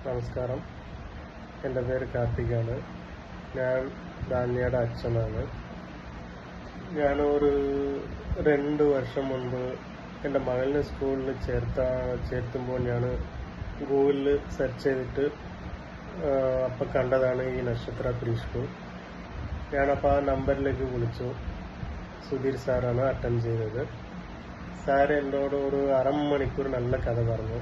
നമസ്കാരം. എൻ്റെ പേര് കാർത്തികാണ്. ഞാൻ ധാന്യയുടെ അച്ഛനാണ്. ഞാനൊരു 2 വർഷം മുൻപ് എൻ്റെ മകളിനെ സ്കൂളിൽ ചേർത്തുമ്പോൾ ഞാൻ ഗൂഗിളിൽ സെർച്ച് ചെയ്തിട്ട് അപ്പം കണ്ടതാണ് ഈ നക്ഷത്ര പ്രീ സ്കൂൾ. ഞാനപ്പോൾ ആ നമ്പറിലേക്ക് വിളിച്ചു. സുധീർ സാറാണ് അറ്റൻഡ് ചെയ്തത്. സാർ എന്നോട് ഒരു അരമണിക്കൂർ നല്ല കഥ പറഞ്ഞു.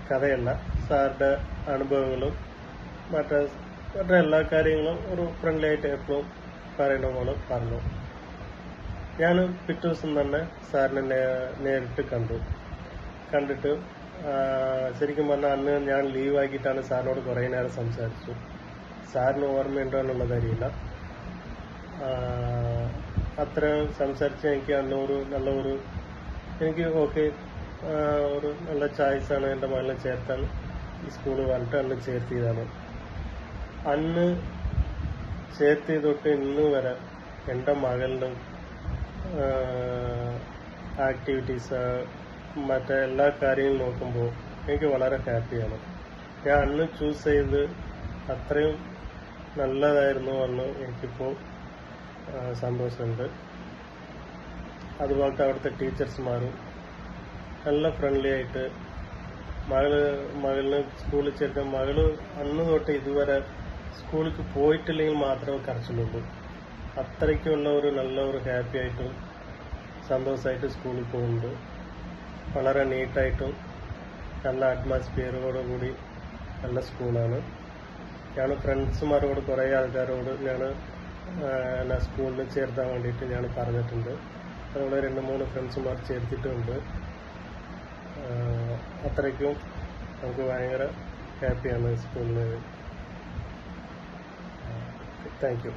കഥയല്ല, സാറിൻ്റെ അനുഭവങ്ങളും മറ്റേ എല്ലാ കാര്യങ്ങളും ഒരു ഫ്രണ്ട്ലി ആയിട്ട് എപ്പോഴും പറയുന്ന പോലെ പറഞ്ഞു. ഞാൻ പിറ്റേ ദിവസം തന്നെ സാറിനെ നേരിട്ട് കണ്ടിട്ട് ശരിക്കും പറഞ്ഞാൽ അന്ന് ഞാൻ ലീവാക്കിയിട്ടാണ് സാറിനോട് കുറേ നേരം സംസാരിച്ചു. സാറിന് ഓർമ്മയുണ്ടോ എന്നുള്ളത് അറിയില്ല. അത്രയും സംസാരിച്ച് എനിക്ക് അന്നൊരു എനിക്ക് ഓക്കെ ഒരു നല്ല ചോയ്സാണ് എൻ്റെ മകളെ ചേർത്താൻ ഈ സ്കൂളിൽ പറഞ്ഞിട്ട് അന്ന് ചേർത്തിയതാണ്. അന്ന് ചേർത്തിയത് തൊട്ട് ഇന്ന് വരെ എൻ്റെ മകളുടെ ആക്ടിവിറ്റീസ് മറ്റേ എല്ലാ കാര്യങ്ങളും നോക്കുമ്പോൾ എനിക്ക് വളരെ ഹാപ്പിയാണ്. ഞാൻ അന്ന് ചൂസ് ചെയ്ത് അത്രയും നല്ലതായിരുന്നു അന്ന്. എനിക്കിപ്പോൾ സന്തോഷമുണ്ട്. അതുപോലത്തെ അവിടുത്തെ ടീച്ചേഴ്സുമാരും നല്ല ഫ്രണ്ട്ലി ആയിട്ട് മകളിന് സ്കൂളിൽ ചേർക്കാൻ മകള് അന്ന് തൊട്ട് ഇതുവരെ സ്കൂളിലേക്ക് പോയിട്ടില്ലെങ്കിൽ മാത്രമേ കരച്ചിലുള്ളൂ. അത്രയ്ക്കുള്ള ഒരു ഹാപ്പി ആയിട്ടും സന്തോഷമായിട്ട് സ്കൂളിൽ പോകുന്നുണ്ട്. വളരെ നീറ്റായിട്ടും നല്ല അറ്റ്മോസ്ഫിയറോടുകൂടി നല്ല സ്കൂളാണ്. ഞാൻ ഫ്രണ്ട്സുമാരോട് കുറേ ആൾക്കാരോട് ഞാൻ എന്നെ സ്കൂളിൽ ചേർത്താൻ വേണ്ടിയിട്ട് ഞാൻ പറഞ്ഞിട്ടുണ്ട്. അതുപോലെ 2-3 ഫ്രണ്ട്സുമാർ ചേർത്തിട്ടുണ്ട്. അത്രയ്ക്കും നമുക്ക് ഭയങ്കര ഹാപ്പിയാണ് സ്കൂളിൽ. Thank you.